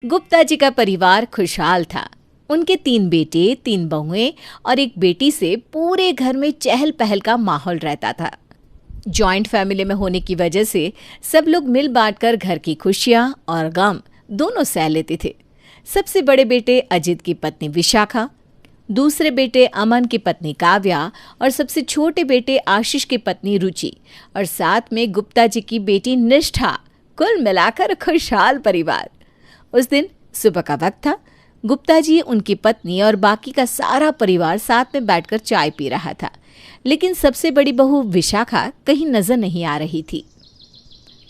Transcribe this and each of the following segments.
गुप्ता जी का परिवार खुशहाल था। उनके 3 बेटे, 3 बहुएं और एक बेटी से पूरे घर में चहल पहल का माहौल रहता था। जॉइंट फैमिली में होने की वजह से सब लोग मिल बांटकर घर की खुशियां और गम दोनों सह लेते थे। सबसे बड़े बेटे अजित की पत्नी विशाखा, दूसरे बेटे अमन की पत्नी काव्या और सबसे छोटे बेटे आशीष की पत्नी रुचि और साथ में गुप्ता जी की बेटी निष्ठा। कुल मिलाकर खुशहाल परिवार। उस दिन सुबह का वक्त था। गुप्ता जी, उनकी पत्नी और बाकी का सारा परिवार साथ में बैठकर चाय पी रहा था, लेकिन सबसे बड़ी बहू विशाखा कहीं नजर नहीं आ रही थी।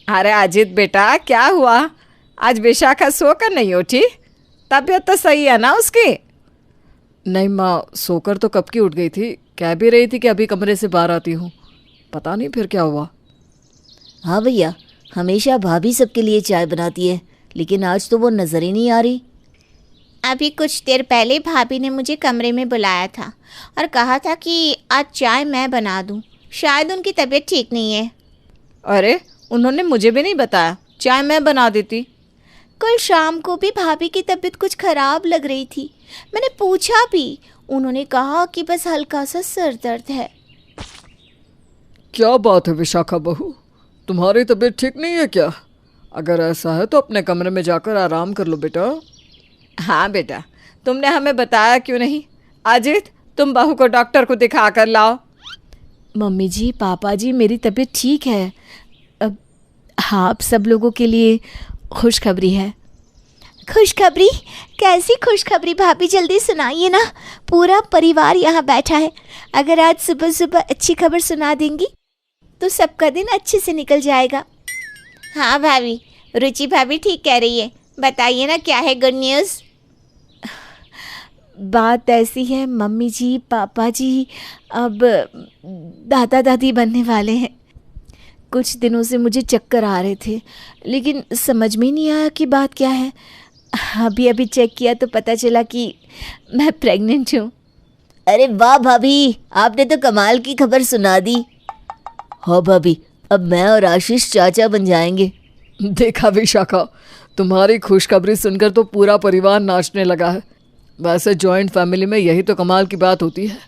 अरे अजित बेटा, क्या हुआ? आज विशाखा सोकर नहीं उठी? तबीयत तो सही है ना उसकी? नहीं माँ, सोकर तो कब की उठ गई थी। कह भी रही थी कि अभी कमरे से बाहर आती हूँ। पता नहीं फिर क्या हुआ। हाँ भैया, हमेशा भाभी सबके लिए चाय बनाती है, लेकिन आज तो वो नज़र ही नहीं आ रही। अभी कुछ देर पहले भाभी ने मुझे कमरे में बुलाया था और कहा था कि आज चाय मैं बना दूं। शायद उनकी तबीयत ठीक नहीं है। अरे, उन्होंने मुझे भी नहीं बताया। चाय मैं बना देती। कल शाम को भी भाभी की तबीयत कुछ खराब लग रही थी। मैंने पूछा भी, उन्होंने कहा कि बस हल्का सा सर दर्द है। क्या बात है विशाखा बहू, तुम्हारी तबीयत ठीक नहीं है क्या? अगर ऐसा है तो अपने कमरे में जाकर आराम कर लो बेटा। हाँ बेटा, तुमने हमें बताया क्यों नहीं? अजित, तुम बहू को डॉक्टर को दिखा कर लाओ। मम्मी जी, पापा जी, मेरी तबीयत ठीक है। अब हाँ, आप सब लोगों के लिए खुशखबरी है। खुशखबरी? कैसी खुशखबरी भाभी? जल्दी सुनाइए ना, पूरा परिवार यहाँ बैठा है। अगर आज सुबह सुबह अच्छी खबर सुना देंगी तो सबका दिन अच्छे से निकल जाएगा। हाँ भाभी, रुचि भाभी ठीक कह रही है। बताइए ना, क्या है गुड न्यूज़? बात ऐसी है मम्मी जी, पापा जी अब दादा दादी बनने वाले हैं। कुछ दिनों से मुझे चक्कर आ रहे थे, लेकिन समझ में नहीं आया कि बात क्या है। अभी चेक किया तो पता चला कि मैं प्रेग्नेंट हूँ। अरे वाह भाभी, आपने तो कमाल की खबर सुना दी। हाँ भाभी, अब मैं और आशीष चाचा बन जाएंगे। देखा विशाखा, तुम्हारी खुशखबरी सुनकर तो पूरा परिवार नाचने लगा है। वैसे जॉइंट फैमिली में यही तो कमाल की बात होती है।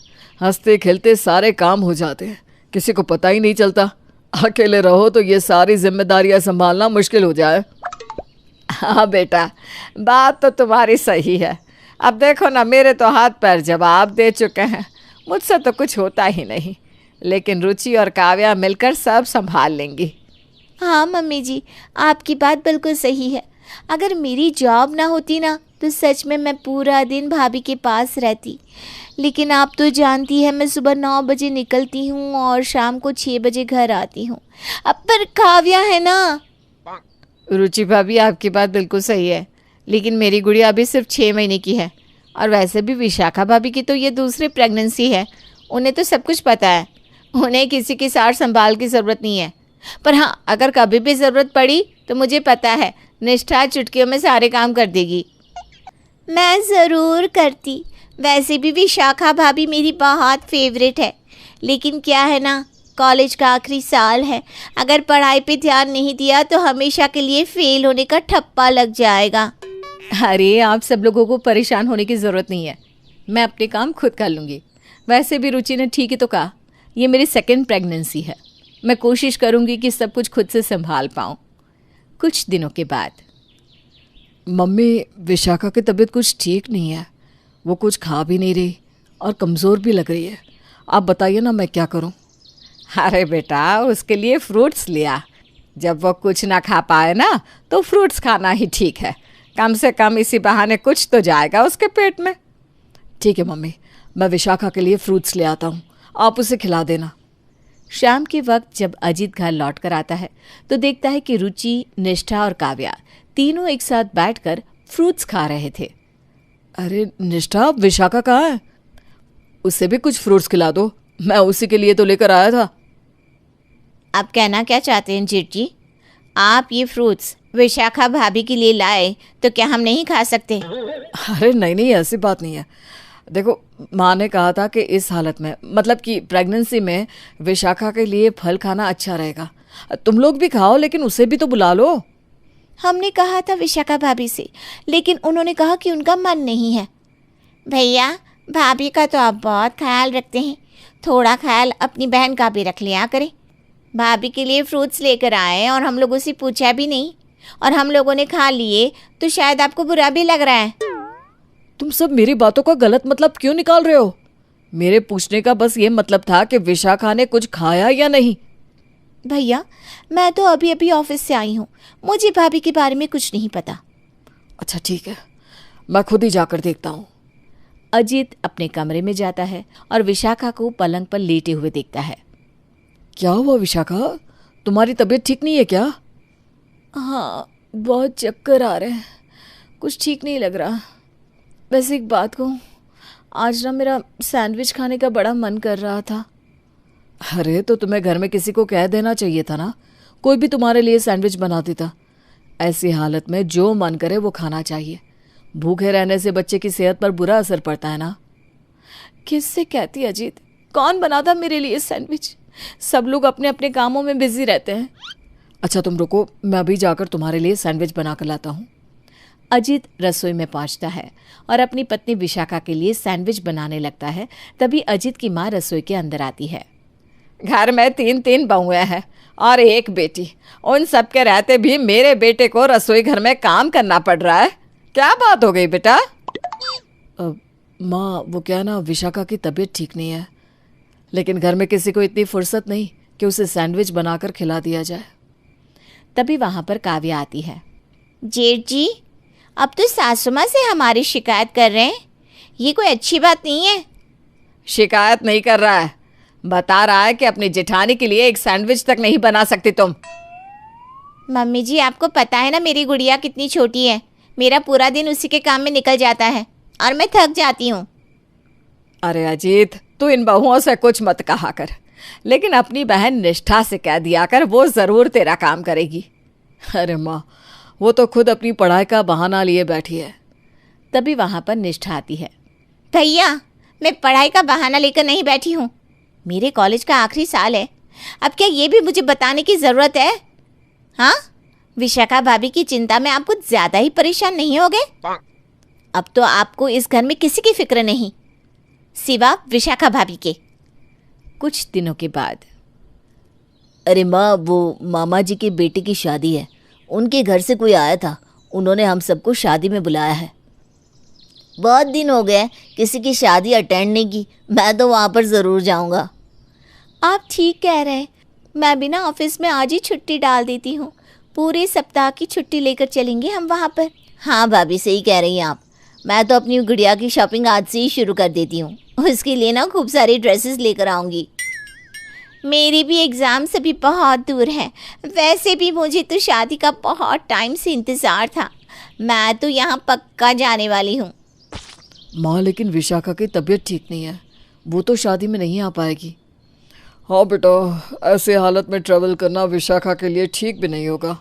हंसते खेलते सारे काम हो जाते हैं, किसी को पता ही नहीं चलता। अकेले रहो तो ये सारी जिम्मेदारियां संभालना मुश्किल हो जाए। हाँ बेटा, बात तो तुम्हारी सही है। अब देखो ना, मेरे तो हाथ पैर जवाब दे चुके हैं। मुझसे तो कुछ होता ही नहीं, लेकिन रुचि और काव्या मिलकर सब संभाल लेंगी। हाँ मम्मी जी, आपकी बात बिल्कुल सही है। अगर मेरी जॉब ना होती ना तो सच में मैं पूरा दिन भाभी के पास रहती। लेकिन आप तो जानती है, मैं सुबह 9 बजे निकलती हूँ और शाम को 6 बजे घर आती हूँ। अब पर काव्या है ना। रुचि भाभी, आपकी बात बिल्कुल सही है, लेकिन मेरी गुड़िया अभी सिर्फ 6 महीने की है। और वैसे भी विशाखा भाभी की तो ये दूसरी प्रेगनेंसी है। उन्हें तो सब कुछ पता है। उन्हें किसी की सार संभाल की ज़रूरत नहीं है। पर हाँ, अगर कभी भी ज़रूरत पड़ी तो मुझे पता है निष्ठा चुटकियों में सारे काम कर देगी। मैं ज़रूर करती। वैसे भी विशाखा भाभी मेरी बहुत फेवरेट है, लेकिन क्या है ना, कॉलेज का आखिरी साल है। अगर पढ़ाई पे ध्यान नहीं दिया तो हमेशा के लिए फेल होने का ठप्पा लग जाएगा। अरे, आप सब लोगों को परेशान होने की ज़रूरत नहीं है। मैं अपने काम खुद कर लूँगी। वैसे भी रुचि ने ठीक ही तो कहा, ये मेरी सेकंड प्रेगनेंसी है। मैं कोशिश करूँगी कि सब कुछ खुद से संभाल पाऊँ। कुछ दिनों के बाद, मम्मी, विशाखा की तबीयत कुछ ठीक नहीं है। वो कुछ खा भी नहीं रही और कमज़ोर भी लग रही है। आप बताइए ना, मैं क्या करूं? अरे बेटा, उसके लिए फ्रूट्स लिया। जब वो कुछ ना खा पाए ना तो फ्रूट्स खाना ही ठीक है। कम से कम इसी बहाने कुछ तो जाएगा उसके पेट में। ठीक है मम्मी, मैं विशाखा के लिए फ्रूट्स ले आता हूँ, आप उसे खिला देना। शाम के वक्त जब अजीत घर लौट कर आता है तो देखता है कि रुचि, निष्ठा और काव्या तीनों एक साथ बैठकर फ्रूट्स खा रहे थे। अरे निष्ठा, विशाखा कहाँ है? उसे भी कुछ फ्रूट्स खिला दो, मैं उसी के लिए तो लेकर आया था। आप कहना क्या चाहते हैं जीत जी? आप ये फ्रूट्स विशाखा भाभी के लिए लाए तो क्या हम नहीं खा सकते? अरे नहीं, ऐसी बात नहीं है। देखो, माँ ने कहा था कि इस हालत में, मतलब कि प्रेगनेंसी में, विशाखा के लिए फल खाना अच्छा रहेगा। तुम लोग भी खाओ, लेकिन उसे भी तो बुला लो। हमने कहा था विशाखा भाभी से, लेकिन उन्होंने कहा कि उनका मन नहीं है। भैया, भाभी का तो आप बहुत ख्याल रखते हैं, थोड़ा ख्याल अपनी बहन का भी रख लिया करें। भाभी के लिए फ्रूट्स लेकर आए और हम लोगों से पूछा भी नहीं, और हम लोगों ने खा लिए तो शायद आपको बुरा भी लग रहा है। तुम सब मेरी बातों का गलत मतलब क्यों निकाल रहे हो? मेरे पूछने का बस ये मतलब था कि विशाखा ने कुछ खाया या नहीं। भैया, मैं तो अभी अभी ऑफिस से आई हूँ, मुझे भाभी के बारे में कुछ नहीं पता। अच्छा ठीक है, मैं खुद ही जाकर देखता हूँ। अजीत अपने कमरे में जाता है और विशाखा को पलंग पर लेटे हुए देखता है। क्या हुआ विशाखा, तुम्हारी तबीयत ठीक नहीं है क्या? हाँ, बहुत चक्कर आ रहे हैं, कुछ ठीक नहीं लग रहा। वैसे एक बात कहूँ, आज ना मेरा सैंडविच खाने का बड़ा मन कर रहा था। अरे तो तुम्हें घर में किसी को कह देना चाहिए था ना, कोई भी तुम्हारे लिए सैंडविच बना देता। ऐसी हालत में जो मन करे वो खाना चाहिए। भूखे रहने से बच्चे की सेहत पर बुरा असर पड़ता है ना। किससे कहती अजीत, कौन बनाता मेरे लिए सैंडविच? सब लोग अपने अपने कामों में बिजी रहते हैं। अच्छा तुम रुको, मैं अभी जाकर तुम्हारे लिए सैंडविच बना कर लाता हूँ। अजीत रसोई में पहुंचता है और अपनी पत्नी विशाखा के लिए सैंडविच बनाने लगता है। तभी अजीत की माँ रसोई के अंदर आती है। घर में 3 बहुएं हैं और एक बेटी, उन सब के रहते भी मेरे बेटे को रसोई घर में काम करना पड़ रहा है। क्या बात हो गई बेटा? माँ वो क्या ना, विशाखा की तबीयत ठीक नहीं है, लेकिन घर में किसी को इतनी फुर्सत नहीं कि उसे सैंडविच बनाकर खिला दिया जाए। तभी वहां पर काव्या आती है। जेठ जी, अब तो सासू माँ से हमारी शिकायत कर रहे हैं, ये कोई अच्छी बात नहीं है। शिकायत नहीं कर रहा है, बता रहा है कि अपनी जेठानी के लिए एक सैंडविच तक नहीं बना सकती तुम। मम्मी जी, आपको पता है ना मेरी गुड़िया कितनी छोटी है, मेरा पूरा दिन उसी के काम में निकल जाता है और मैं थक जाती हूँ। अरे अजीत, तू इन बहुओं से कुछ मत कहा कर, लेकिन अपनी बहन निष्ठा से कह दिया कर, वो ज़रूर तेरा काम करेगी। अरे माँ, वो तो खुद अपनी पढ़ाई का बहाना लिए बैठी है। तभी वहां पर निष्ठा आती है। भैया, मैं पढ़ाई का बहाना लेकर नहीं बैठी हूँ, मेरे कॉलेज का आखिरी साल है। अब क्या ये भी मुझे बताने की ज़रूरत है? हाँ, विशाखा भाभी की चिंता में आप कुछ ज़्यादा ही परेशान नहीं हो गए? अब तो आपको इस घर में किसी की फिक्र नहीं, सिवा विशाखा भाभी के। कुछ दिनों के बाद। अरे माँ, वो मामा जी के बेटे की शादी है, उनके घर से कोई आया था, उन्होंने हम सबको शादी में बुलाया है। बहुत दिन हो गए किसी की शादी अटेंड नहीं की, मैं तो वहाँ पर ज़रूर जाऊँगा। आप ठीक कह रहे हैं, मैं भी ना ऑफिस में आज ही छुट्टी डाल देती हूँ, पूरे सप्ताह की छुट्टी लेकर चलेंगे हम वहाँ पर। हाँ भाभी, सही कह रही हैं आप। मैं तो अपनी गुड़िया की शॉपिंग आज से ही शुरू कर देती हूँ, उसके लिए ना खूब सारी ड्रेसेस लेकर आऊँगी। मेरी भी एग्ज़ाम से भी बहुत दूर है, वैसे भी मुझे तो शादी का बहुत टाइम से इंतज़ार था, मैं तो यहाँ पक्का जाने वाली हूँ। माँ, लेकिन विशाखा की तबीयत ठीक नहीं है, वो तो शादी में नहीं आ पाएगी। हाँ बेटा, ऐसे हालत में ट्रैवल करना विशाखा के लिए ठीक भी नहीं होगा।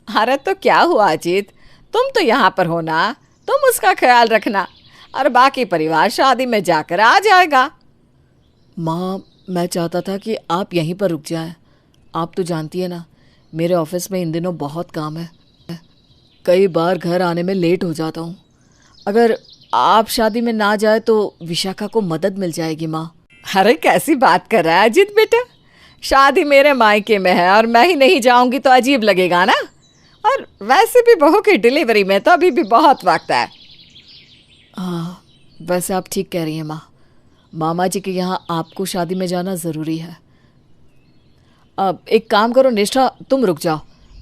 अरे तो क्या हुआ अजीत, तुम तो यहाँ पर हो ना, तुम उसका ख्याल रखना और बाकी परिवार शादी में जाकर आ जाएगा। माँ, मैं चाहता था कि आप यहीं पर रुक जाएं। आप तो जानती है ना, मेरे ऑफिस में इन दिनों बहुत काम है, कई बार घर आने में लेट हो जाता हूँ। अगर आप शादी में ना जाए तो विशाखा को मदद मिल जाएगी। माँ, अरे कैसी बात कर रहा है अजीत बेटा, शादी मेरे मायके में है और मैं ही नहीं जाऊंगी तो अजीब लगेगा ना। और वैसे भी बहू की डिलीवरी में तो अभी भी बहुत वक्त है। हाँ, वैसे आप ठीक कह रही हैं माँ, मामा जी के यहाँ आपको शादी में जाना ज़रूरी है। अब एक काम करो निष्ठा, तुम रुक जाओ।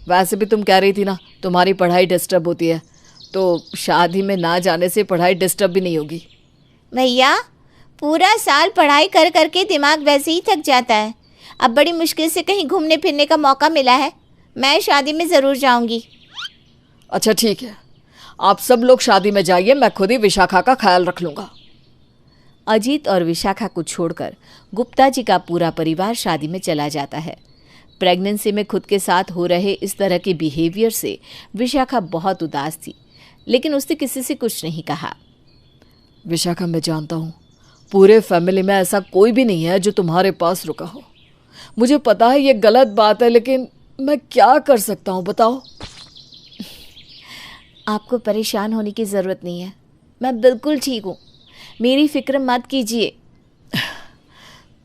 वैसे भी तुम कह रही थी ना तुम्हारी पढ़ाई डिस्टर्ब होती है, तो शादी में ना जाने से पढ़ाई डिस्टर्ब भी नहीं होगी। भैया, पूरा साल पढ़ाई कर करके दिमाग वैसे ही थक जाता है, अब बड़ी मुश्किल से कहीं घूमने फिरने का मौका मिला है, मैं शादी में ज़रूर जाऊंगी। अच्छा ठीक है, आप सब लोग शादी में जाइए, मैं खुद ही विशाखा का ख्याल रख लूँगा। अजीत और विशाखा को छोड़कर गुप्ता जी का पूरा परिवार शादी में चला जाता है। प्रेगनेंसी में खुद के साथ हो रहे इस तरह के बिहेवियर से विशाखा बहुत उदास थी, लेकिन उसने किसी से कुछ नहीं कहा। विशाखा, मैं जानता हूँ पूरे फैमिली में ऐसा कोई भी नहीं है जो तुम्हारे पास रुका हो। मुझे पता है ये गलत बात है, लेकिन मैं क्या कर सकता हूँ बताओ। आपको परेशान होने की ज़रूरत नहीं है, मैं बिल्कुल ठीक हूँ, मेरी फिक्र मत कीजिए।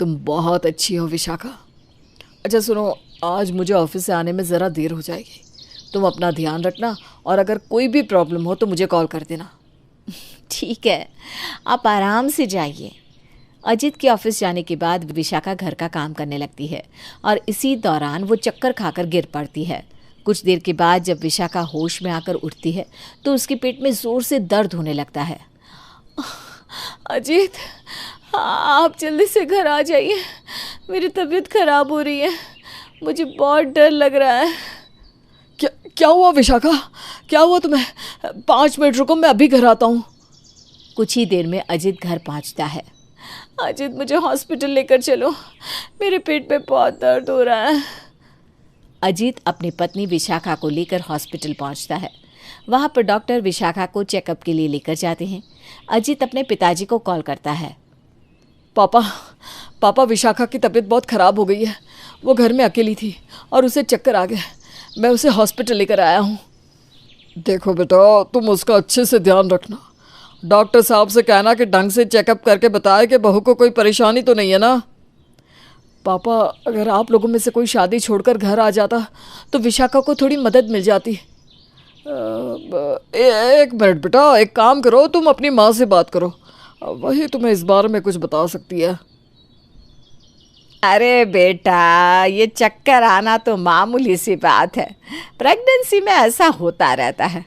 तुम बहुत अच्छी हो विशाखा। अच्छा सुनो, आज मुझे ऑफिस से आने में ज़रा देर हो जाएगी। तुम अपना ध्यान रखना और अगर कोई भी प्रॉब्लम हो तो मुझे कॉल कर देना। ठीक है, आप आराम से जाइए। अजित के ऑफिस जाने के बाद विशाखा घर का काम करने लगती है और इसी दौरान वो चक्कर खाकर गिर पड़ती है। कुछ देर के बाद जब विशाखा होश में आकर उठती है तो उसके पेट में ज़ोर से दर्द होने लगता है। अजीत, आप जल्दी से घर आ जाइए, मेरी तबीयत खराब हो रही है, मुझे बहुत डर लग रहा है। क्या हुआ विशाखा? क्या हुआ तुम्हें? 5 मिनट रुको, मैं अभी घर आता हूँ। कुछ ही देर में अजित घर पहुँचता है। अजीत, मुझे हॉस्पिटल लेकर चलो, मेरे पेट में बहुत दर्द हो रहा है। अजीत अपनी पत्नी विशाखा को लेकर हॉस्पिटल पहुंचता है। वहां पर डॉक्टर विशाखा को चेकअप के लिए लेकर जाते हैं। अजीत अपने पिताजी को कॉल करता है। पापा, विशाखा की तबीयत बहुत ख़राब हो गई है। वो घर में अकेली थी और उसे चक्कर आ गया। मैं उसे हॉस्पिटल लेकर आया हूँ। देखो बेटा, तुम उसका अच्छे से ध्यान रखना। डॉक्टर साहब से कहना कि ढंग से चेकअप करके बताए कि बहू को कोई परेशानी तो नहीं है ना। पापा, अगर आप लोगों में से कोई शादी छोड़कर घर आ जाता तो विशाखा को थोड़ी मदद मिल जाती। एक मिनट बेटा, एक काम करो, तुम अपनी माँ से बात करो, वही तुम्हें इस बारे में कुछ बता सकती है। अरे बेटा, ये चक्कर आना तो मामूली सी बात है, प्रेगनेंसी में ऐसा होता रहता है।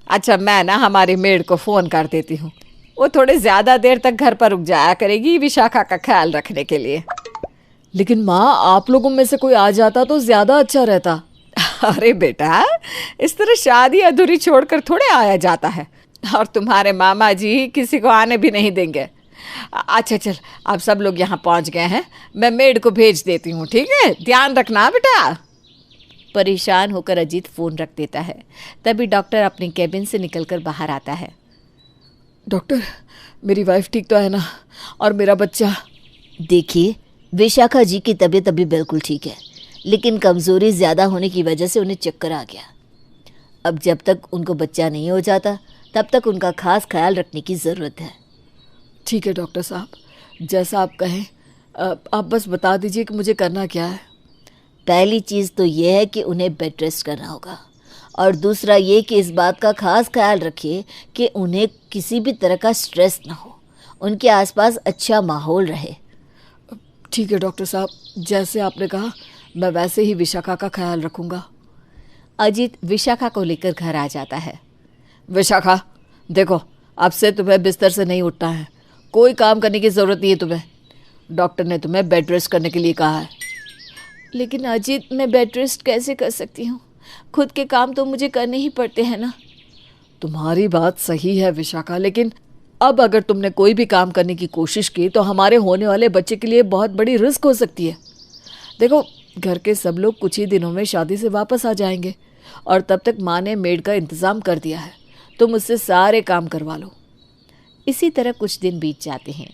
अच्छा, मैं ना हमारी मेड को फ़ोन कर देती हूँ, वो थोड़े ज़्यादा देर तक घर पर रुक जाया करेगी विशाखा का ख्याल रखने के लिए। लेकिन माँ, आप लोगों में से कोई आ जाता तो ज़्यादा अच्छा रहता। अरे बेटा, इस तरह शादी अधूरी छोड़कर थोड़े आया जाता है, और तुम्हारे मामा जी किसी को आने भी नहीं देंगे। अच्छा चल, अब सब लोग यहाँ पहुँच गए हैं, मैं मेड को भेज देती हूँ, ठीक है? ध्यान रखना बेटा। परेशान होकर अजीत फ़ोन रख देता है। तभी डॉक्टर अपने केबिन से निकलकर बाहर आता है। डॉक्टर, मेरी वाइफ ठीक तो है ना, और मेरा बच्चा? देखिए, विशाखा जी की तबीयत अभी बिल्कुल ठीक है, लेकिन कमज़ोरी ज़्यादा होने की वजह से उन्हें चक्कर आ गया। अब जब तक उनको बच्चा नहीं हो जाता तब तक उनका खास ख्याल रखने की ज़रूरत है। ठीक है डॉक्टर साहब, जैसा आप कहें। आप बस बता दीजिए कि मुझे करना क्या है। पहली चीज़ तो ये है कि उन्हें बेड रेस्ट करना होगा, और दूसरा ये कि इस बात का खास ख्याल रखिए कि उन्हें किसी भी तरह का स्ट्रेस ना हो, उनके आसपास अच्छा माहौल रहे। ठीक है डॉक्टर साहब, जैसे आपने कहा मैं वैसे ही विशाखा का ख्याल रखूँगा। अजीत विशाखा को लेकर घर आ जाता है। विशाखा, देखो, अब से तुम्हें बिस्तर से नहीं उठना है, कोई काम करने की ज़रूरत नहीं है तुम्हें। डॉक्टर ने तुम्हें बेड रेस्ट करने के लिए कहा है। लेकिन अजीत, मैं बेड रेस्ट कैसे कर सकती हूँ? खुद के काम तो मुझे करने ही पड़ते हैं ना। तुम्हारी बात सही है विशाखा, लेकिन अब अगर तुमने कोई भी काम करने की कोशिश की तो हमारे होने वाले बच्चे के लिए बहुत बड़ी रिस्क हो सकती है। देखो, घर के सब लोग कुछ ही दिनों में शादी से वापस आ जाएंगे, और तब तक माँ ने मेड का इंतज़ाम कर दिया है, तुम मुझसे सारे काम करवा लो। इसी तरह कुछ दिन बीत जाते हैं।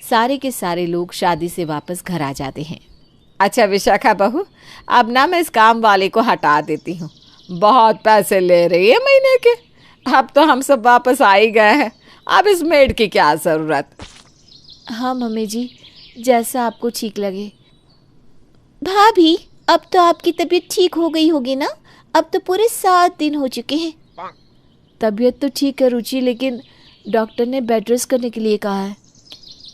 सारे के सारे लोग शादी से वापस घर आ जाते हैं। अच्छा विशाखा बहू, अब ना मैं इस काम वाले को हटा देती हूँ, बहुत पैसे ले रही है महीने के। अब तो हम सब वापस आ ही गए हैं, अब इस मेड की क्या ज़रूरत। हाँ मम्मी जी, जैसा आपको ठीक लगे। भाभी, अब तो आपकी तबीयत ठीक हो गई होगी ना? अब तो पूरे 7 दिन हो चुके हैं। तबीयत तो ठीक है रुचि, लेकिन डॉक्टर ने बेड रेस्ट करने के लिए कहा है।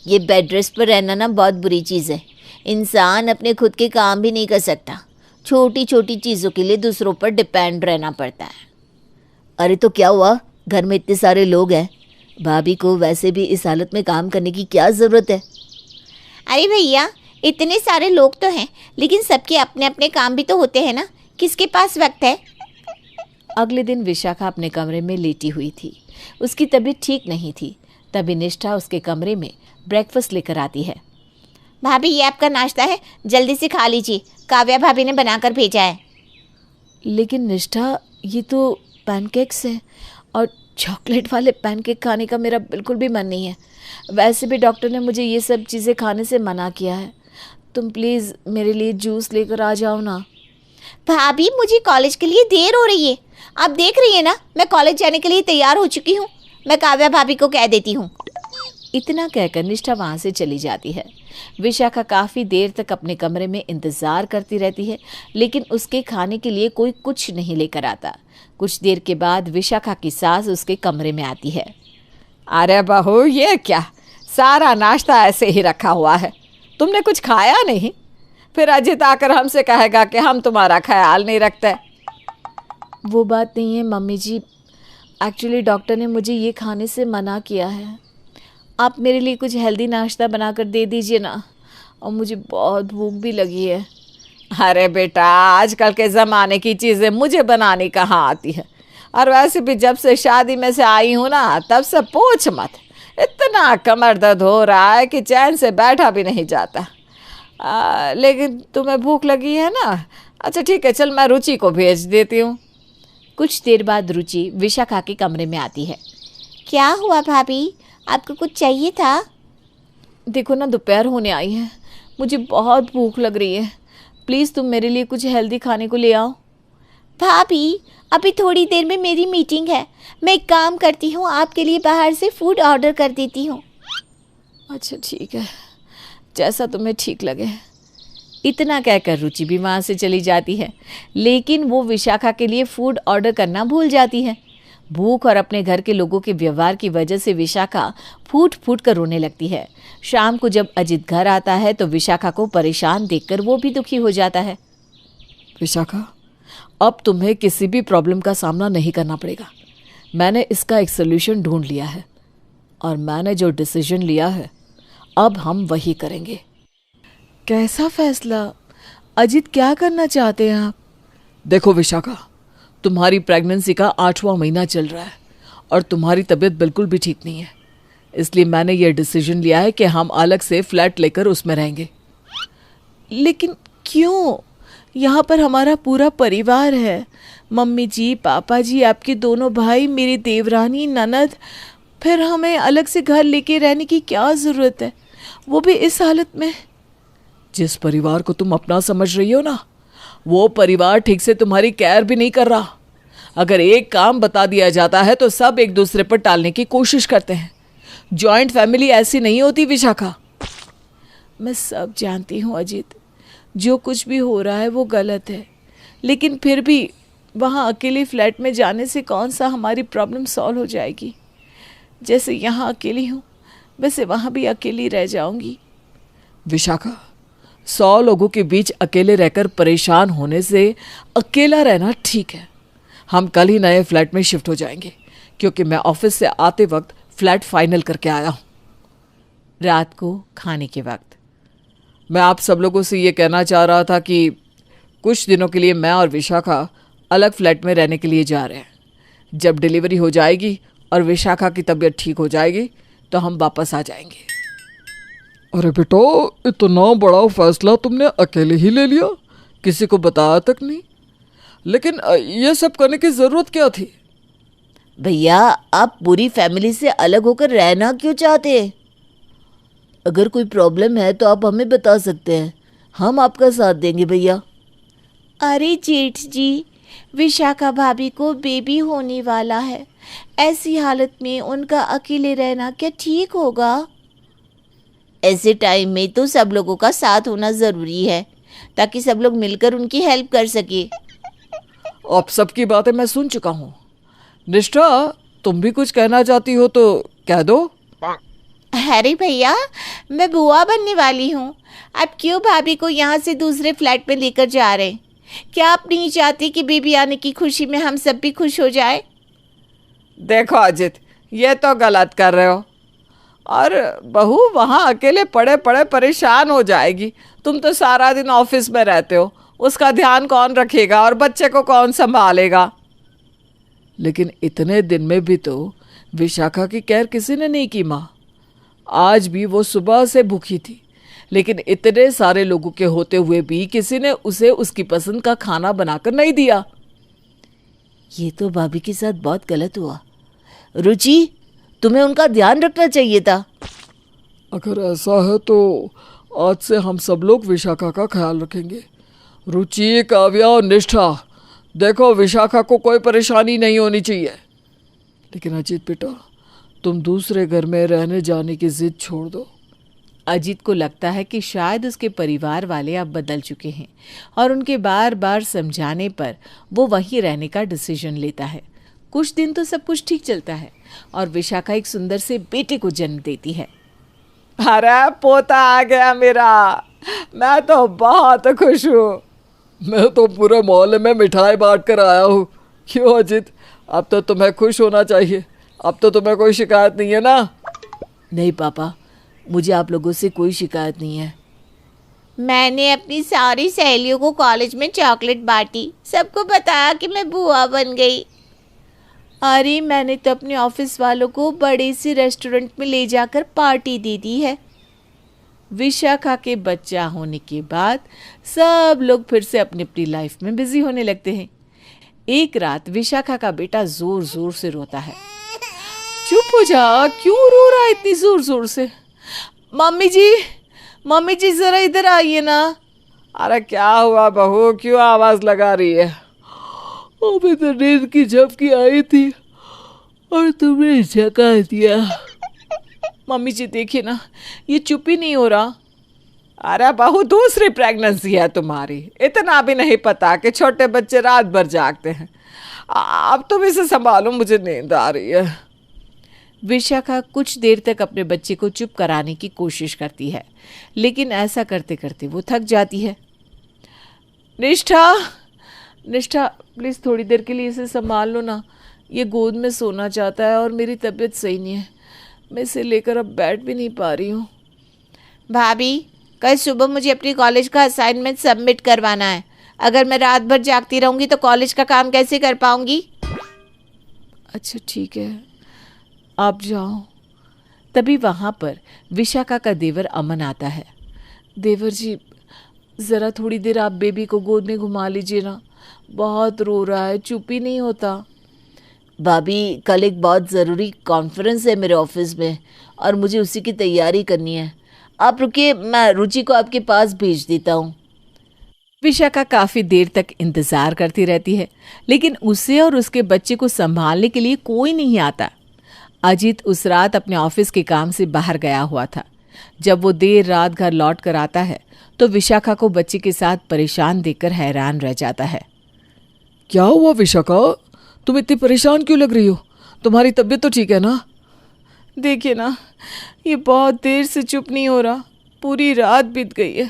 ये बेड रेस्ट पर रहना ना बहुत बुरी चीज़ है। इंसान अपने खुद के काम भी नहीं कर सकता, छोटी छोटी चीज़ों के लिए दूसरों पर डिपेंड रहना पड़ता है। अरे तो क्या हुआ, घर में इतने सारे लोग हैं, भाभी को वैसे भी इस हालत में काम करने की क्या ज़रूरत है? अरे भैया, इतने सारे लोग तो हैं, लेकिन सबके अपने अपने काम भी तो होते हैं ना, किसके पास वक्त है? अगले दिन विशाखा अपने कमरे में लेटी हुई थी, उसकी तबीयत ठीक नहीं थी। तभी निष्ठा उसके कमरे में ब्रेकफास्ट लेकर आती है। भाभी, ये आपका नाश्ता है, जल्दी से खा लीजिए, काव्या भाभी ने बनाकर भेजा है। लेकिन निष्ठा, ये तो पैनकेक्स हैं, और चॉकलेट वाले पैनकेक खाने का मेरा बिल्कुल भी मन नहीं है। वैसे भी डॉक्टर ने मुझे ये सब चीज़ें खाने से मना किया है। तुम प्लीज़ मेरे लिए जूस लेकर आ जाओ ना। भाभी मुझे कॉलेज के लिए देर हो रही है। आप देख रही है ना, मैं कॉलेज जाने के लिए तैयार हो चुकी हूँ। मैं काव्या भाभी को कह देती हूँ। इतना कहकर निष्ठा वहाँ से चली जाती है। विशाखा काफ़ी देर तक अपने कमरे में इंतज़ार करती रहती है, लेकिन उसके खाने के लिए कोई कुछ नहीं लेकर आता। कुछ देर के बाद विशाखा की सास उसके कमरे में आती है। अरे बहू, ये क्या, सारा नाश्ता ऐसे ही रखा हुआ है, तुमने कुछ खाया नहीं? फिर अजित आकर हमसे कहेगा कि हम तुम्हारा ख्याल नहीं रखते। वो बात नहीं है मम्मी जी, एक्चुअली डॉक्टर ने मुझे ये खाने से मना किया है। आप मेरे लिए कुछ हेल्दी नाश्ता बनाकर दे दीजिए ना, और मुझे बहुत भूख भी लगी है। अरे बेटा, आजकल के ज़माने की चीज़ें मुझे बनानी कहाँ आती है, और वैसे भी जब से शादी में से आई हूँ ना, तब से पूछ मत, इतना कमर दर्द हो रहा है कि चैन से बैठा भी नहीं जाता। लेकिन तुम्हें भूख लगी है ना? अच्छा ठीक है, चल मैं रुचि को भेज देती हूँ। कुछ देर बाद रुचि विशाखा के कमरे में आती है। क्या हुआ भाभी, आपको कुछ चाहिए था? देखो ना, दोपहर होने आई है, मुझे बहुत भूख लग रही है। प्लीज़ तुम मेरे लिए कुछ हेल्दी खाने को ले आओ। भाभी अभी थोड़ी देर में मेरी मीटिंग है, मैं एक काम करती हूँ, आपके लिए बाहर से फूड ऑर्डर कर देती हूँ। अच्छा ठीक है, जैसा तुम्हें ठीक लगे। इतना कहकर रुचि भी वहाँ से चली जाती है, लेकिन वो विशाखा के लिए फूड ऑर्डर करना भूल जाती है। भूख और अपने घर के लोगों के व्यवहार की वजह से विशाखा फूट फूट कर रोने लगती है। शाम को जब अजित घर आता है तो विशाखा को परेशान देखकर वो भी दुखी हो जाता है। विशाखा, अब तुम्हें किसी भी प्रॉब्लम का सामना नहीं करना पड़ेगा। मैंने इसका एक सोल्यूशन ढूंढ लिया है, और मैंने जो डिसीजन लिया है अब हम वही करेंगे। कैसा फैसला? अजित क्या करना चाहते हैं आप? देखो विशाखा, तुम्हारी प्रेगनेंसी का 8वां महीना चल रहा है और तुम्हारी तबीयत बिल्कुल भी ठीक नहीं है। इसलिए मैंने ये डिसीजन लिया है कि हम अलग से फ्लैट लेकर उसमें रहेंगे। लेकिन क्यों? यहाँ पर हमारा पूरा परिवार है, मम्मी जी, पापा जी, आपके दोनों भाई, मेरी देवरानी, ननद। फिर हमें अलग से घर लेके रहने की क्या ज़रूरत है, वो भी इस हालत में? जिस परिवार को तुम अपना समझ रही हो ना, वो परिवार ठीक से तुम्हारी केयर भी नहीं कर रहा। अगर एक काम बता दिया जाता है तो सब एक दूसरे पर टालने की कोशिश करते हैं। जॉइंट फैमिली ऐसी नहीं होती विशाखा। मैं सब जानती हूँ अजित, जो कुछ भी हो रहा है वो गलत है, लेकिन फिर भी वहाँ अकेले फ्लैट में जाने से कौन सा हमारी प्रॉब्लम सॉल्व हो जाएगी। जैसे यहाँ अकेली हूँ वैसे वहाँ भी अकेली रह जाऊँगी। विशाखा, 100 लोगों के बीच अकेले रहकर परेशान होने से अकेला रहना ठीक है। हम कल ही नए फ्लैट में शिफ्ट हो जाएंगे, क्योंकि मैं ऑफिस से आते वक्त फ्लैट फाइनल करके आया हूँ। रात को खाने के वक्त मैं आप सब लोगों से ये कहना चाह रहा था कि कुछ दिनों के लिए मैं और विशाखा अलग फ्लैट में रहने के लिए जा रहे हैं। जब डिलीवरी हो जाएगी और विशाखा की तबीयत ठीक हो जाएगी तो हम वापस आ जाएंगे। अरे बेटा, इतना बड़ा फैसला तुमने अकेले ही ले लिया, किसी को बताया तक नहीं। लेकिन ये सब करने की ज़रूरत क्या थी? भैया, आप पूरी फैमिली से अलग होकर रहना क्यों चाहते हैं? अगर कोई प्रॉब्लम है तो आप हमें बता सकते हैं, हम आपका साथ देंगे भैया। अरे जेठ जी, विशाखा भाभी को बेबी होने वाला है, ऐसी हालत में उनका अकेले रहना क्या ठीक होगा? ऐसे टाइम में तो सब लोगों का साथ होना ज़रूरी है, ताकि सब लोग मिलकर उनकी हेल्प कर सके। आप सबकी बातें मैं सुन चुका हूँ। निष्ठा, तुम भी कुछ कहना चाहती हो तो कह दो। अरे भैया, मैं बुआ बनने वाली हूँ, आप क्यों भाभी को यहाँ से दूसरे फ्लैट में लेकर जा रहे हैं? क्या आप नहीं चाहते कि बेबी आने की खुशी में हम सब भी खुश हो जाए? देखो अजित, ये तो गलत कर रहे हो, और बहू वहाँ अकेले पड़े पड़े परेशान हो जाएगी। तुम तो सारा दिन ऑफिस में रहते हो, उसका ध्यान कौन रखेगा और बच्चे को कौन संभालेगा? लेकिन इतने दिन में भी तो विशाखा की केयर किसी ने नहीं की माँ। आज भी वो सुबह से भूखी थी, लेकिन इतने सारे लोगों के होते हुए भी किसी ने उसे उसकी पसंद का खाना बनाकर नहीं दिया। ये तो भाभी के साथ बहुत गलत हुआ। रुचि, तुम्हें उनका ध्यान रखना चाहिए था। अगर ऐसा है तो आज से हम सब लोग विशाखा का ख्याल रखेंगे। रुचि, काव्या और निष्ठा, देखो विशाखा को कोई परेशानी नहीं होनी चाहिए। लेकिन अजीत बेटा, तुम दूसरे घर में रहने जाने की जिद छोड़ दो। अजीत को लगता है कि शायद उसके परिवार वाले अब बदल चुके हैं और उनके बार बार समझाने पर वो वहीं रहने का डिसीजन लेता है। कुछ दिन तो सब कुछ ठीक चलता है और विशाखा एक सुंदर से बेटे को जन्म देती है। अरे पोता आ गया मेरा, मैं तो बहुत खुश हूँ। मैं तो पूरे मोहल्ले में मिठाई बांट कर आया हूँ। क्यों अजीत, अब तो तुम्हें खुश होना चाहिए, अब तो तुम्हें कोई शिकायत नहीं है ना? नहीं पापा, मुझे आप लोगों से कोई शिकायत नहीं है। मैंने अपनी सारी सहेलियों को कॉलेज में चॉकलेट बांटी, सबको बताया कि मैं बुआ बन गई। अरे मैंने तो अपने ऑफिस वालों को बड़े से रेस्टोरेंट में ले जाकर पार्टी दे दी है। विशाखा के बच्चा होने के बाद सब लोग फिर से अपनी अपनी लाइफ में बिजी होने लगते हैं। एक रात विशाखा का बेटा जोर जोर से रोता है। चुप हो जा, क्यों रो रहा है इतनी जोर जोर से? मम्मी जी जरा इधर आइए ना। अरे क्या हुआ बहू, क्यों आवाज लगा रही है? अभी तो नींद की झपकी आई थी और तुमने जगा दिया। मम्मी जी देखिए ना, ये चुप ही नहीं हो रहा। अरे बहू, दूसरी प्रेगनेंसी है तुम्हारी, इतना भी नहीं पता कि छोटे बच्चे रात भर जागते हैं। अब तुम इसे संभालो, मुझे नींद आ रही है। विशाखा कुछ देर तक अपने बच्चे को चुप कराने की कोशिश करती है, लेकिन ऐसा करते करते वो थक जाती है। निष्ठा प्लीज़ थोड़ी देर के लिए इसे संभाल लो ना, ये गोद में सोना चाहता है और मेरी तबीयत सही नहीं है, मैं इसे लेकर अब बैठ भी नहीं पा रही हूँ। भाभी, कल सुबह मुझे अपनी कॉलेज का असाइनमेंट सबमिट करवाना है। अगर मैं रात भर जागती रहूँगी तो कॉलेज का काम कैसे कर पाऊँगी? अच्छा ठीक है, आप जाओ। तभी वहाँ पर विशाखा का देवर अमन आता है। देवर जी, ज़रा थोड़ी देर आप बेबी को गोद में घुमा लीजिए ना, बहुत रो रहा है, चुप ही नहीं होता। भाभी, कल एक बहुत ज़रूरी कॉन्फ्रेंस है मेरे ऑफिस में और मुझे उसी की तैयारी करनी है। आप रुकिए, मैं रुचि को आपके पास भेज देता हूँ। विशाखा काफ़ी देर तक इंतज़ार करती रहती है, लेकिन उसे और उसके बच्चे को संभालने के लिए कोई नहीं आता। अजीत उस रात अपने ऑफिस के काम से बाहर गया हुआ था। जब वो देर रात घर लौट कर आता है तो विशाखा को बच्चे के साथ परेशान देखकर हैरान रह जाता है। क्या हुआ विशाखा, तुम इतनी परेशान क्यों लग रही हो? तुम्हारी तबीयत तो ठीक है ना? देखिए ना, ये बहुत देर से चुप नहीं हो रहा, पूरी रात बीत गई है,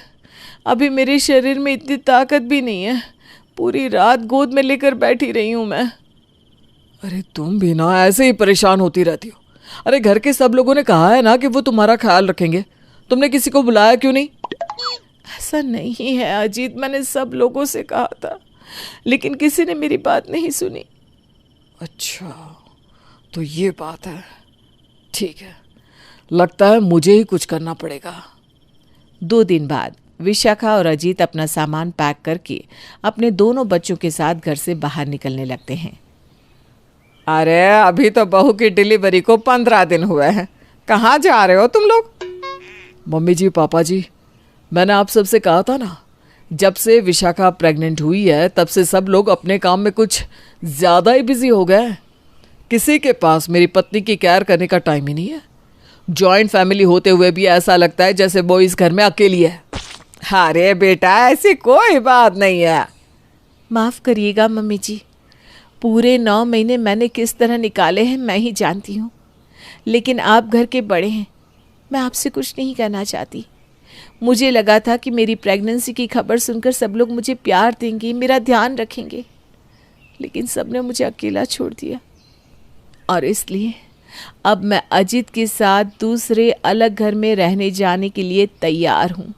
अभी मेरे शरीर में इतनी ताकत भी नहीं है, पूरी रात गोद में लेकर बैठी रही हूँ मैं। अरे तुम भी ना ऐसे ही परेशान होती रहती हो। अरे घर के सब लोगों ने कहा है ना कि वो तुम्हारा ख्याल रखेंगे, तुमने किसी को बुलाया क्यों नहीं? ऐसा नहीं है अजीत, मैंने सब लोगों से कहा था, लेकिन किसी ने मेरी बात नहीं सुनी। अच्छा, तो ये बात है, ठीक है, लगता है मुझे ही कुछ करना पड़ेगा। 2 दिन बाद विशाखा और अजीत अपना सामान पैक करके अपने दोनों बच्चों के साथ घर से बाहर निकलने लगते हैं। अरे अभी तो बहू की डिलीवरी को 15 दिन हुए हैं, कहाँ जा रहे हो तुम लोग? मम्मी जी, पापा जी, मैंने आप सबसे कहा था ना, जब से विशाखा प्रेग्नेंट हुई है तब से सब लोग अपने काम में कुछ ज़्यादा ही बिजी हो गए हैं। किसी के पास मेरी पत्नी की केयर करने का टाइम ही नहीं है। जॉइंट फैमिली होते हुए भी ऐसा लगता है जैसे वो इस घर में अकेली है। अरे बेटा, ऐसी कोई बात नहीं है। माफ़ करिएगा मम्मी जी, पूरे 9 महीने मैंने किस तरह निकाले हैं मैं ही जानती हूँ, लेकिन आप घर के बड़े हैं, मैं आपसे कुछ नहीं कहना चाहती। मुझे लगा था कि मेरी प्रेगनेंसी की खबर सुनकर सब लोग मुझे प्यार देंगे, मेरा ध्यान रखेंगे, लेकिन सबने मुझे अकेला छोड़ दिया और इसलिए अब मैं अजीत के साथ दूसरे अलग घर में रहने जाने के लिए तैयार हूँ।